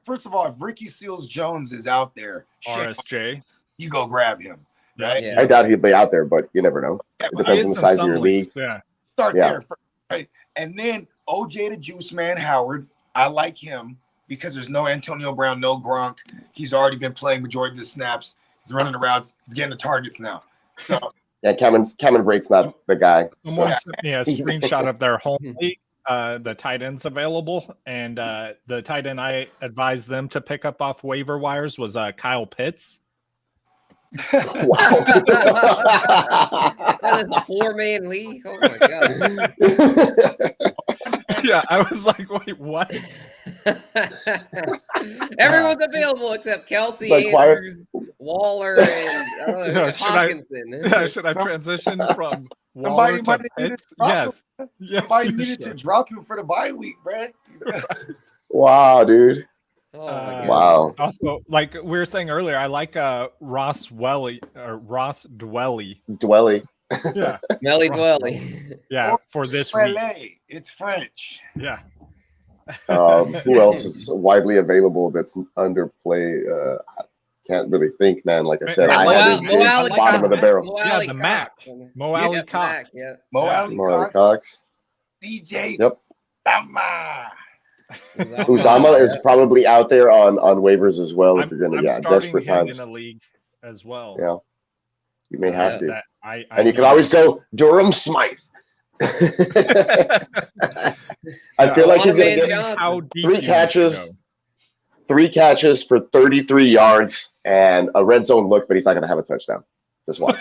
first of all, if Ricky Seals-Jones is out there, RSJ, you go grab him. Right? Yeah. I doubt he'd be out there, but you never know. It depends on the size of your league. Start there first, right? And then OJ the Juice Man Howard, I like him because there's no Antonio Brown, no Gronk. He's already been playing majority of the snaps. He's running the routes. He's getting the targets now. So yeah, Cameron Brate's not the guy. Someone sent me a screenshot of their home league, the tight ends available, and the tight end I advised them to pick up off waiver wires was Kyle Pitts. Wow. That is a 4-man league. Oh my god. Yeah, I was like, wait, what? Everyone's available except Kelsey, like Andrews, Waller, and Hawkinson. Should I transition from Somebody Waller to might have Pitts? Yes. Somebody needed to drop him for the bye week, bro. Wow, dude. Oh my God. Wow. Also, like we were saying earlier, I like Ross Dwelly. Dwelly. Yeah. Smelly Dwelly. Yeah, for this week. It's French. Yeah. Who else is widely available that's underplay? I can't really think, man. Like I said, I had this big bottom of the barrel. Yeah, the Mac. Mo Alley Cox. Mo Alley Cox. DJ. Yep. Uzama is probably out there on waivers as well. If you're gonna, desperate times. In a league as well. Yeah, you may have to. And you can always go Durham Smythe. I feel like he's gonna get 3 catches for 33 yards and a red zone look, but he's not gonna have a touchdown. Just watch.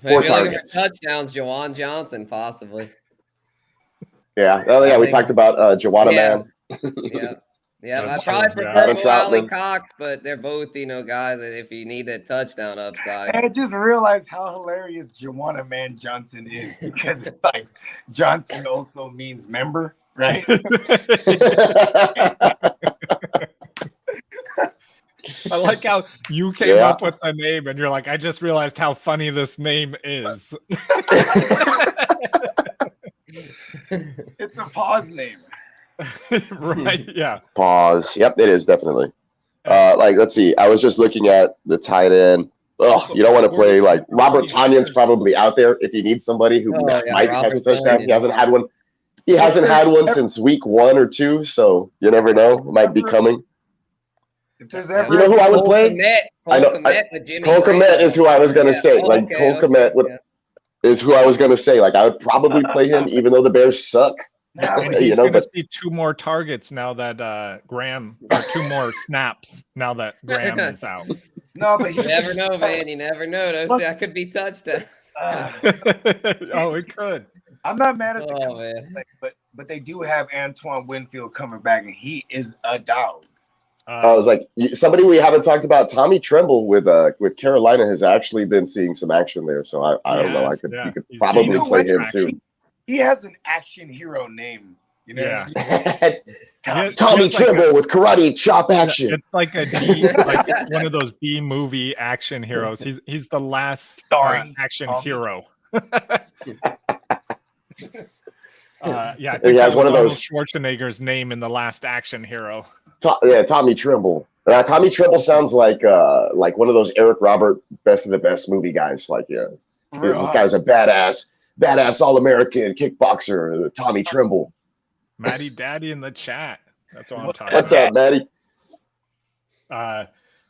4 targets. Touchdowns, Jawan Johnson, possibly. Yeah. Oh, yeah. We talked about Joanna Man. Yeah. I probably prefer Mo Alley Cox, but they're both, guys. If you need that touchdown upside. I just realized how hilarious Joanna Man Johnson is because it's like Johnson also means member, right? I like how you came up with the name and you're like, I just realized how funny this name is. It's a pause name. Right, yeah. Pause. Yep, it is definitely. Let's see. I was just looking at the tight end. Oh, you don't want to play like Robert Tonyan's probably out there if you need somebody who might have a touchdown. He hasn't had one. He hasn't had one since week 1 or 2, so you never know. It might be coming. If there's ever, you know who I would play? Cole Kmet is who I was going to say. Cole Kmet is who I was going to say. Like, I would probably play him, even though the Bears suck. He's going to see 2 more targets now that Graham, or 2 more snaps now that Graham is out. No, but you never know, man. You never know. That could be touchdown. Oh, it could. I'm not mad at the but they do have Antoine Winfield coming back, and he is a dog. I was like, somebody we haven't talked about, Tommy Tremble with Carolina has actually been seeing some action there. So I don't know. You could probably play him too. He has an action hero name. You know, Tommy Tremble with karate chop action. It's like like one of those B movie action heroes. He's the last action hero. I think he has one of those Schwarzenegger's name in the last action hero. Tommy Tremble. Tommy Tremble sounds like one of those Eric Robert Best of the Best movie guys. Like, this guy's a badass all-American kickboxer, Tommy Tremble. Matty Daddy in the chat. That's what I'm talking about. What's up, Matty?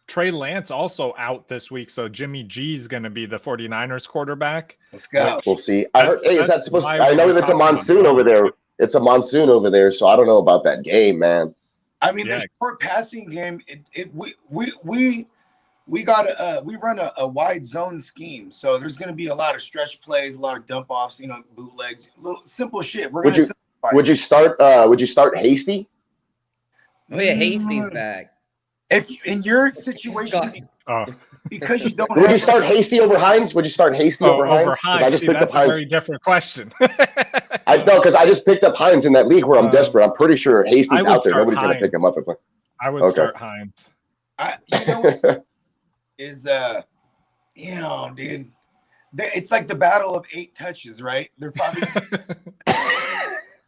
Trey Lance also out this week, so Jimmy G's going to be the 49ers quarterback. Let's go. We'll see. I heard, is that supposed to, I know that's a monsoon over there. It's a monsoon over there, so I don't know about that game, man. I mean, the short passing game, we run a wide zone scheme, so there's going to be a lot of stretch plays, a lot of dump offs, bootlegs, little simple shit. Would you start Hasty? Oh yeah, Hasty's back. If in your situation, because you don't, would you start Hasty over Hines? Would you start Hasty over Hines? I just picked up Hines. A very different question. I know, because I just picked up Hines in that league where I'm desperate. I'm pretty sure Hasty's out there. Nobody's going to pick him up. I would start Hines. Dude, it's like the battle of 8 touches, right? They're probably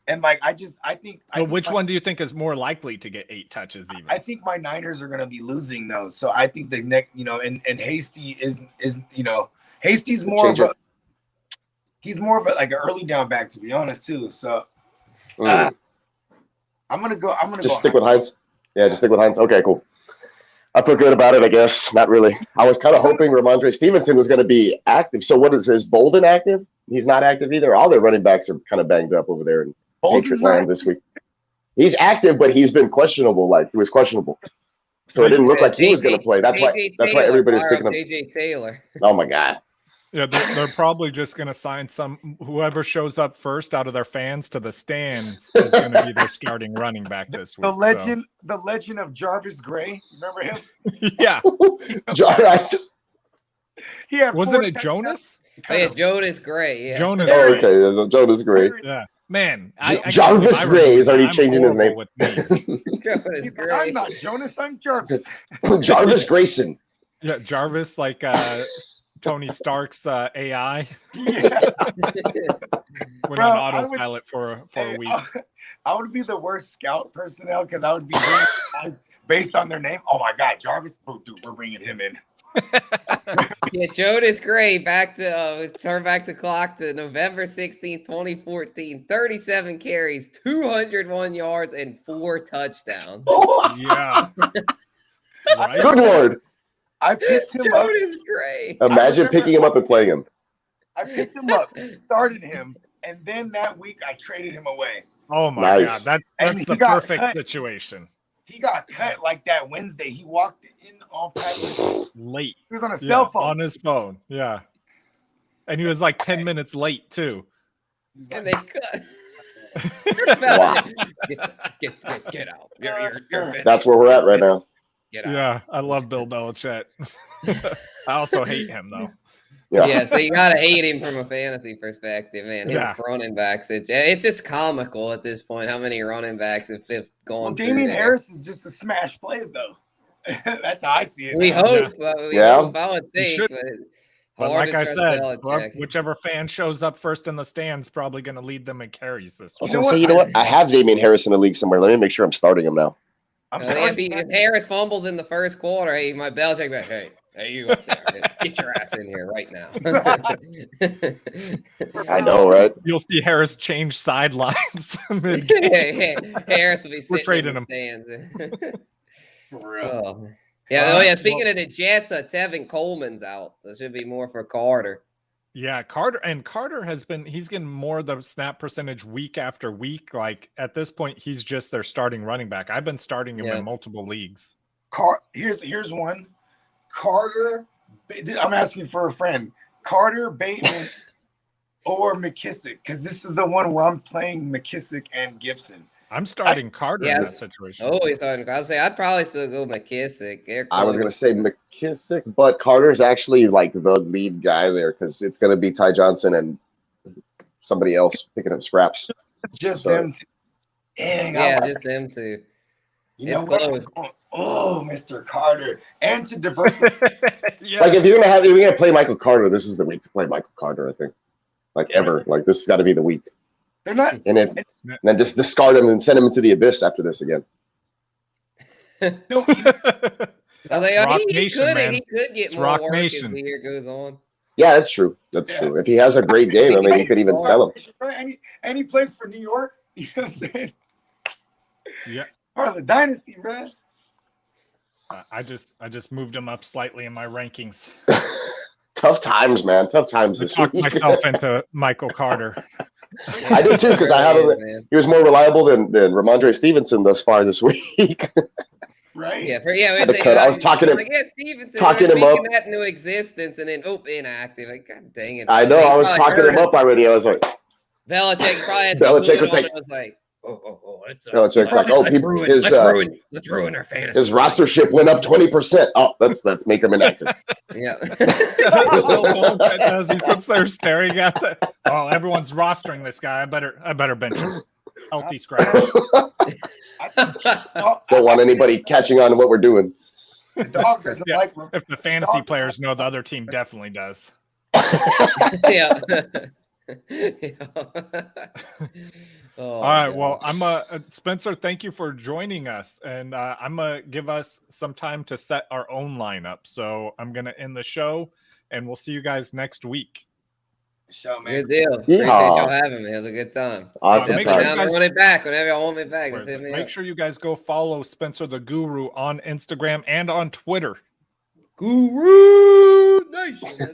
and I think. Which one do you think is more likely to get 8 touches? Even I think my Niners are going to be losing those, so I think the next, and Hasty is Hasty's more of a. He's more of like an early down back, to be honest, too. So I'm gonna go. Just stick with Hines. Yeah, just stick with Hines. Okay, cool. I feel good about it, I guess. Not really. I was kind of hoping Ramondre Stevenson was going to be active. So what is Bolden active? He's not active either. All their running backs are kind of banged up over there in Patriot land this week. He's active, but he's been questionable. Like, he was questionable. So it didn't look like he was going to play. That's why everybody's picking him. JJ Taylor. Oh, my God. Yeah, they're probably just going to sign whoever shows up first out of their fans to the stands is going to be their starting running back this week. The legend of Jarvis Gray. Remember him? Yeah. Wasn't it Jonas? Oh, yeah, Jonas Gray. Yeah. Jonas Gray. Okay, Jonas Gray. Yeah. Man, Jarvis Gray is already changing his name. Jonas Gray. I'm not Jonas, I'm Jarvis. Jarvis Grayson. Yeah, Jarvis, like Tony Stark's AI. Yeah. Went on autopilot for a week. I would be the worst scout personnel because I would be bringing guys based on their name. Oh my God, Jarvis! Oh, dude, we're bringing him in. Yeah, Jonas Gray turn back the clock to November 16th, 2014. 37 carries, 201 yards, and 4 touchdowns. Yeah. Right? Good Lord. I picked him up. Jonas Gray. Imagine picking him up and playing him. I picked him up, started him, and then that week I traded him away. Oh my God, that's the perfect situation. He got cut like that Wednesday. He walked in all late. He was on a cell phone. On his phone, yeah. And he was like 10 minutes late too. And they cut. Wow. Get out. You're finished. That's where we're at right now. Get out. Yeah, I love Bill Belichick. I also hate him though. Yeah, so you gotta hate him from a fantasy perspective, man. His running backs, it's just comical at this point how many running backs have gone. Well, Damian Harris is just a smash play, though. That's how I see it. We hope. Hope, I would think. But like I said, whichever fan shows up first in the stands probably going to lead them in carries this week. You know what? I have Damian Harris in the league somewhere. Let me make sure I'm starting him now. If Harris fumbles in the first quarter, hey, my Belichick back, hey, you up there. Get your ass in here right now. I know, right? You'll see Harris change sidelines. Harris will be sitting in the stands. For real. Yeah, speaking of the Jets, Tevin Coleman's out. So it should be more for Carter. Yeah, Carter he's getting more of the snap percentage week after week. Like at this point, he's just their starting running back. I've been starting him in multiple leagues. Here's one. Carter, I'm asking for a friend. Carter, Bateman, or McKissick, because this is the one where I'm playing McKissick and Gibson. I'm starting Carter in that situation. Oh, he's starting. I'd say I'd probably still go McKissick. I was going to say McKissick, but Carter's actually like the lead guy there because it's going to be Ty Johnson and somebody else picking up scraps. Just them two. Dang, just them two. It's close. Oh, Mr. Carter. And to diversify. Like if you're gonna play Michael Carter, this is the week to play Michael Carter, I think. Like ever. Like this has got to be the week. They're not and then just discard him and send him into the abyss after this again. No. He could get more work as the year goes on. Yeah, that's true. That's true. If he has a great game, I mean, you could even sell him. And he plays for New York. You know what I'm saying? Yeah. Part of the dynasty, bro. I just moved him up slightly in my rankings. Tough times, man. Tough times this week. Talked myself into Michael Carter. I did too because I have him. He was more reliable than Ramondre Stevenson thus far this week. Right. I was talking him up that into existence, and then inactive. Like, God dang it! I know. I was talking him up already. I was like, Belichick probably had was like, Belichick's like, oh, people, let's ruin our fantasy. His rostership went up 20%. Oh, let's make him inactive. Yeah. He sits there staring at the. Oh, everyone's rostering this guy. I better bench him. Healthy scratch. Don't want anybody catching on to what we're doing. The dog doesn't like him. If the fantasy players know, the other team definitely does. Yeah. All right. Well, I'm Spencer. Thank you for joining us, and I'm gonna give us some time to set our own lineup. So I'm gonna end the show, and we'll see you guys next week. Show, man. Good deal. Appreciate y'all having me. It was a good time. Awesome. I want it back whenever y'all want me back. Make sure you guys go follow Spencer the Guru on Instagram and on Twitter. Guru Nation.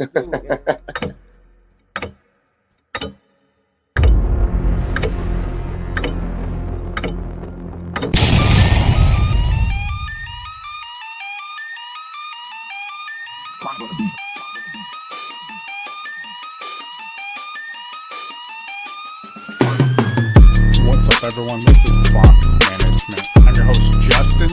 What's up, everyone? This is Clock Management. I'm your host, Justin.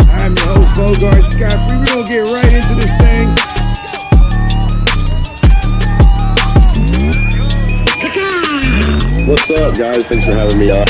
I'm your host, Bogart Scott. We're going to get right into this thing. What's up, guys? Thanks for having me on.